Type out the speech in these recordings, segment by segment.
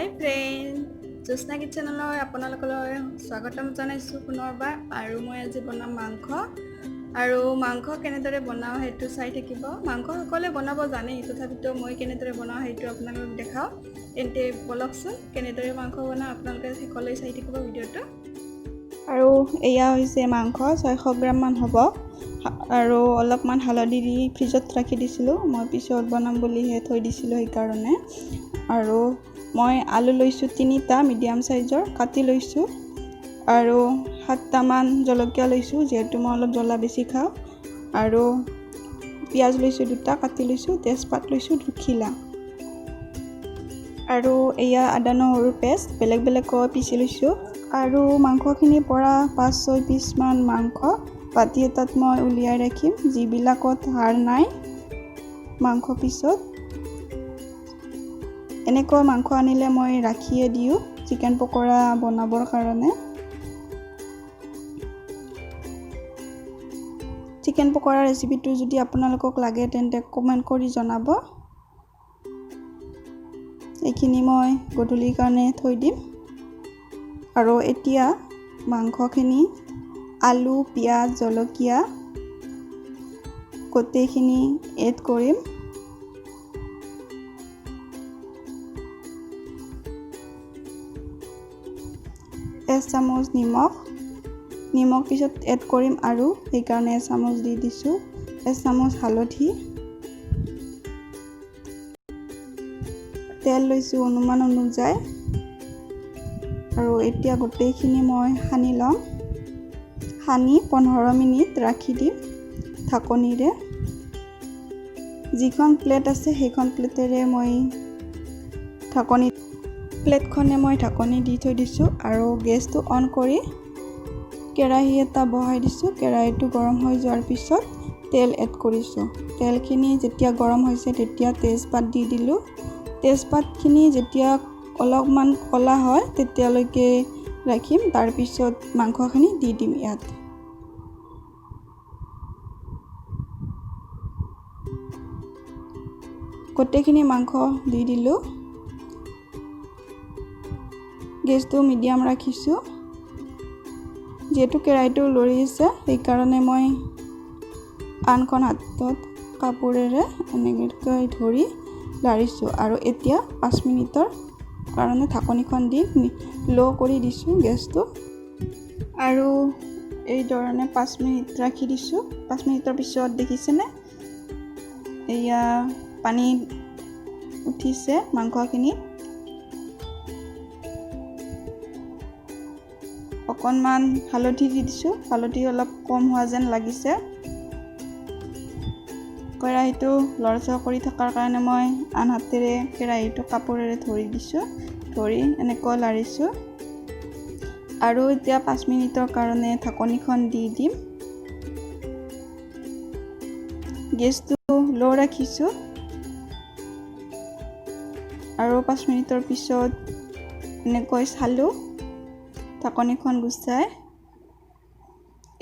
হাই friend, জ্যোৎস্না কিটচেনলৈ আপোনালোকলৈ স্বাগতম জনাইছোঁ পুনৰবাৰ। আৰু মই আজি বনাম মাংস। আৰু মাংস কেনেদৰে বনাওঁ সেইটো চাই থাকিব। মাংস সকলোৱে বনাব জানেই, তথাপিতো মই কেনেদৰে বনাওঁ সেইটো আপোনালোকক দেখাওঁ। তেন্তে বলকচোন, কেনেদৰে মাংস বনাওঁ আপোনালোকে শেষলৈ চাই থাকিব ভিডিঅ'টো। আৰু এয়া হৈছে মাংস, 600 গ্ৰাম মান হ'ব। আৰু অলপমান হালধি দি ফ্ৰিজত ৰাখি দিছিলোঁ, মই পিছত বনাম বুলিহে থৈ দিছিলোঁ সেইকাৰণে। আৰু মই আলু লৈছোঁ 3টা মিডিয়াম সাইজৰ, কাটি লৈছোঁ। আৰু 7টামান জলকীয়া লৈছোঁ, যিহেতু মই অলপ জ্বলা বেছি খাওঁ। আৰু পিঁয়াজ লৈছোঁ 2টা, কাটি লৈছোঁ। তেজপাত লৈছোঁ 2 খিলা। আৰু এয়া আদা নহৰু পেষ্ট বেলেগ বেলেগকৈ পিচি লৈছোঁ। আৰু মাংসখিনিৰ পৰা 5-6 পিচমান মাংস বাতি এটাত মই উলিয়াই ৰাখিম, যিবিলাকত হাড় নাই মাংস পিছত। এনেকৈ মাংস আনিলে মই ৰাখিয়ে দিওঁ চিকেন পকৰা বনাবৰ কাৰণে। চিকেন পকৰা ৰেচিপিটো যদি আপোনালোকক লাগে তেন্তে কমেণ্ট কৰি জনাব। এইখিনি মই গধূলিৰ কাৰণে থৈ দিম। আৰু এতিয়া মাংসখিনি আলু, পিঁয়াজ, জলকীয়া গোটেইখিনি এড কৰিম। চামুচ নিমখ পিছত এড কৰিম, আৰু সেইকাৰণে চামুচ দি দিছোঁ। চামুচ হালধি, তেল লৈছোঁ অনুমান অনুযায়ী। আৰু এতিয়া গোটেইখিনি মই সানি ল'ম। সানি 15 মিনিট ৰাখি দিম ঢাকনিৰে। যিখন প্লেট আছে সেইখন প্লেটেৰে মই ঢাকনি দি থৈ দিছোঁ। আৰু গেছটো অন কৰি কেৰাহী এটা বহাই দিছোঁ। কেৰাহীটো গৰম হৈ যোৱাৰ পিছত তেল এড কৰিছোঁ। তেলখিনি যেতিয়া গৰম হৈছে তেতিয়া তেজপাত দি দিলোঁ। তেজপাতখিনি যেতিয়া অলপমান ক'লা হয় তেতিয়ালৈকে ৰাখিম, তাৰপিছত মাংসখিনি দি দিম ইয়াত। গোটেইখিনি মাংস দি দিলোঁ। গেছটো মিডিয়াম ৰাখিছোঁ, যিহেতু কেৰাহীটো লৰি আছে সেইকাৰণে মই আনখন হাতত কাপোৰেৰে এনেকৈ ধৰি লাৰিছোঁ। আৰু এতিয়া 5 মিনিটৰ কাৰণে ঢাকনিখন দি ল' কৰি দিছোঁ গেছটো। আৰু এই ধৰণে 5 মিনিট ৰাখি দিছোঁ। 5 মিনিটৰ পিছত দেখিছেনে, এয়া পানী উঠিছে মাংসখিনিত। অকণমান হালধি দি দিছোঁ, হালধি অলপ কম হোৱা যেন লাগিছে। কেৰাহীটো লৰচৰ কৰি থকাৰ কাৰণে মই আন হাতেৰে কেৰাহীটো কাপোৰেৰে ধৰি দিছোঁ, ধৰি এনেকৈ লাৰিছোঁ। আৰু এতিয়া 5 মিনিটৰ কাৰণে ঢাকনিখন দি দিম। গেছটো ল' ৰাখিছোঁ। আৰু 5 মিনিটৰ পিছত এনেকৈ চালোঁ ঢাকনিখন গুচাই।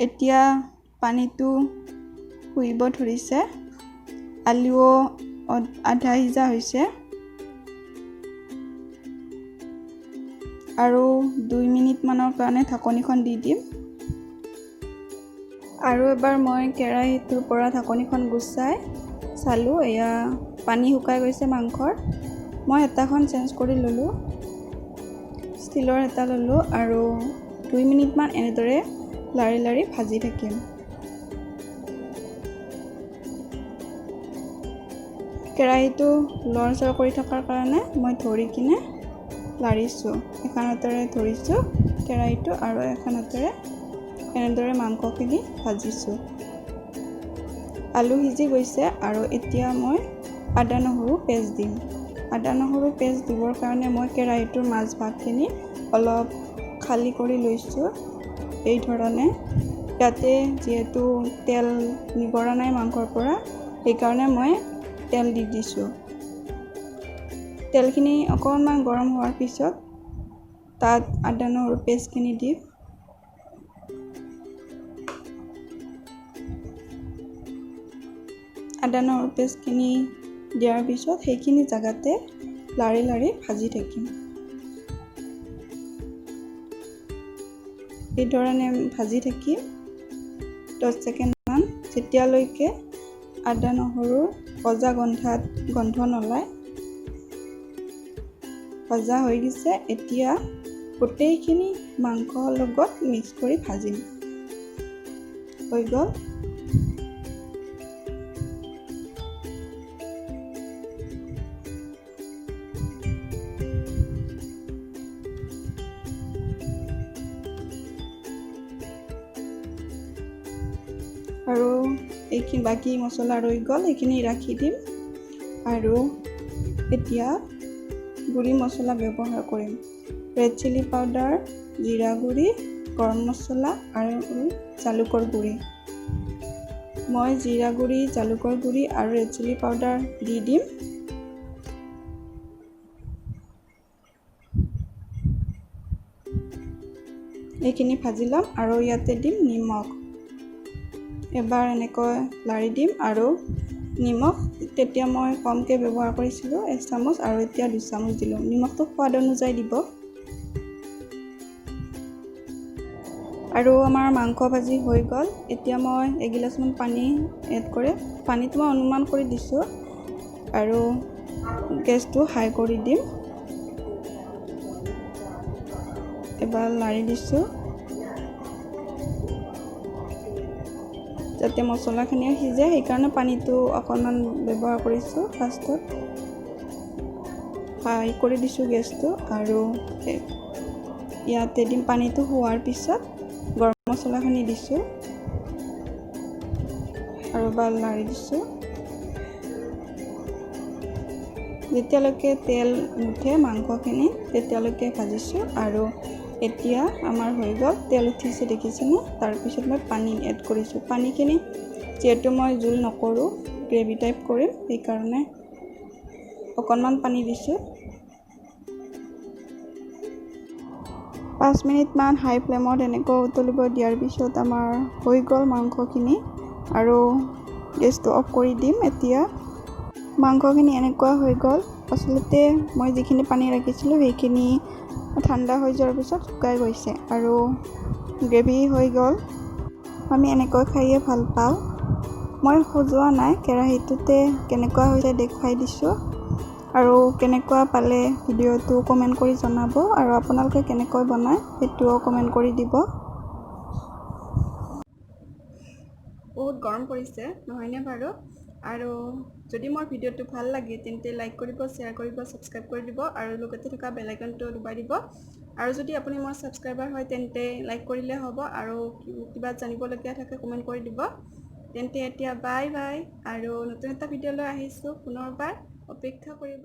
এতিয়া পানীটো শুহিব ধৰিছে, আলুও আধা সিজা হৈছে। আৰু 2 মিনিটমানৰ কাৰণে ঢাকনিখন দি দিম। আৰু এবাৰ মই কেৰাহীটোৰ পৰা ঢাকনিখন গুচাই চালোঁ, এয়া পানী শুকাই গৈছে মাংসৰ। মই হেতাখন চেঞ্জ কৰি ল'লোঁ, ষ্টীলৰ হেতা ল'লোঁ। আৰু 2 মিনিটমান এনেদৰে লাৰি লাৰি ভাজি থাকিম। কেৰাহীটো লৰচৰ কৰি থকাৰ কাৰণে মই ধৰি কিনে লাৰিছোঁ। এখন হাতেৰে ধৰিছোঁ কেৰাহীটো আৰু এখন হাতেৰে এনেদৰে মাংসখিনি ভাজিছোঁ। আলু সিজি গৈছে। আৰু এতিয়া মই আদা নহৰু পেষ্ট দিম। আদা নহৰু পেষ্ট দিবৰ কাৰণে মই কেৰাহীটোৰ মাজভাগখিনি অলপ খালী কৰি লৈছোঁ এই ধৰণে। ইয়াতে যিহেতু তেল নিগৰা নাই মাংসৰ পৰা, সেইকাৰণে মই তেল দি দিছোঁ। তেলখিনি অকণমান গৰম হোৱাৰ পিছত তাত আদা নহৰু পেষ্টখিনি দিম। আদা নহৰু পেষ্টখিনি দিয়াৰ পিছত সেইখিনি জেগাতে লাৰি লাৰি ভাজি থাকিম। এইধৰণে ভাজি থাকিম 10 ছেকেণ্ডমান, যেতিয়ালৈকে আদা নহৰু ভজা গন্ধ নলয়। ভজা হৈ গৈছে, এতিয়া গোটেইখিনি মাংসৰ লগত মিক্স কৰি ভাজিম। হৈ গ'ল। আৰু এইখিনি বাকী মছলা ৰৈ গ'ল, এইখিনি ৰাখি দিম। আৰু এতিয়া গুড়ি মছলা ব্যৱহাৰ কৰিম। ৰেড চিলি পাউডাৰ, জিৰা গুড়ি, গৰম মছলা আৰু জালুকৰ গুড়ি। মই জিৰা গুড়ি, জালুকৰ গুড়ি আৰু ৰেড চিলি পাউডাৰ দি দিম। এইখিনি ভাজি ল'ম আৰু ইয়াতে দিম নিমখ। এবাৰ এনেকৈ লাৰি দিম আৰু নিমখ তেতিয়া মই কমকৈ ব্যৱহাৰ কৰিছিলোঁ 1 চামুচ আৰু এতিয়া 2 চামুচ দিলোঁ। নিমখটো সোৱাদ অনুযায়ী দিব। আৰু আমাৰ মাংস ভাজি হৈ গ'ল। এতিয়া মই এগিলাচমান পানী এড কৰিম। পানীটো মই অনুমান কৰি দিছোঁ আৰু গেছটো হাই কৰি দিম। এবাৰ লাৰি দিছোঁ যাতে মছলাখিনিও সিজে, সেইকাৰণে পানীটো অকণমান ব্যৱহাৰ কৰিছোঁ। ফাৰ্ষ্টত হাই কৰি দিছোঁ গেছটো আৰু ইয়াতে দিম। পানীটো হোৱাৰ পিছত গৰম মছলাখিনি দিছোঁ আৰু এবাৰ লাৰি দিছোঁ। যেতিয়ালৈকে তেল নুঠে মাংসখিনি তেতিয়ালৈকে ভাজিছোঁ। আৰু এতিয়া আমাৰ হৈ গ'ল, তেল উঠিছে দেখিছেনে? তাৰপিছত মই পানী এড কৰিছোঁ। পানীখিনি যিহেতু মই জোল নকৰোঁ, গ্ৰেভি টাইপ কৰিম, সেইকাৰণে অকণমান পানী দিছোঁ। 5 মিনিটমান হাই ফ্লেমত এনেকৈ উতলিব দিয়াৰ পিছত আমাৰ হৈ গ'ল মাংসখিনি আৰু গেছটো অফ কৰি দিম। এতিয়া মাংসখিনি এনেকুৱা হৈ গ'ল। আচলতে মই যিখিনি পানী ৰাখিছিলোঁ সেইখিনি ঠাণ্ডা হৈ যোৱাৰ পিছত শুকাই গৈছে আৰু গ্ৰেভি হৈ গ'ল। আমি এনেকৈ খাইয়ে ভাল পাওঁ। মই সজোৱা নাই, কেৰাহীটোতে কেনেকুৱা হৈছে দেখুৱাই দিছোঁ। আৰু কেনেকুৱা পালে ভিডিঅ'টো কমেণ্ট কৰি জনাব আৰু আপোনালোকে কেনেকৈ বনায় সেইটোও কমেণ্ট কৰি দিব। বহুত গৰম পৰিছে নহয়নে বাৰু? আৰু যদি মোৰ ভিডিঅ'টো ভাল লাগে তেন্তে লাইক কৰিব, শ্বেয়াৰ কৰিব, ছাবস্ক্ৰাইব কৰি দিব আৰু লগতে থকা বেল আইকনটো দবাই দিব। আৰু যদি আপুনি মোৰ ছাবস্ক্ৰাইবাৰ হয় তেন্তে লাইক কৰিলে হ'ব আৰু কিবা জানিবলগীয়া থাকে কমেণ্ট কৰি দিব। তেন্তে এতিয়া বাই বাই আৰু নতুন এটা ভিডিঅ' লৈ আহিছোঁ, পুনৰবাৰ অপেক্ষা কৰিব।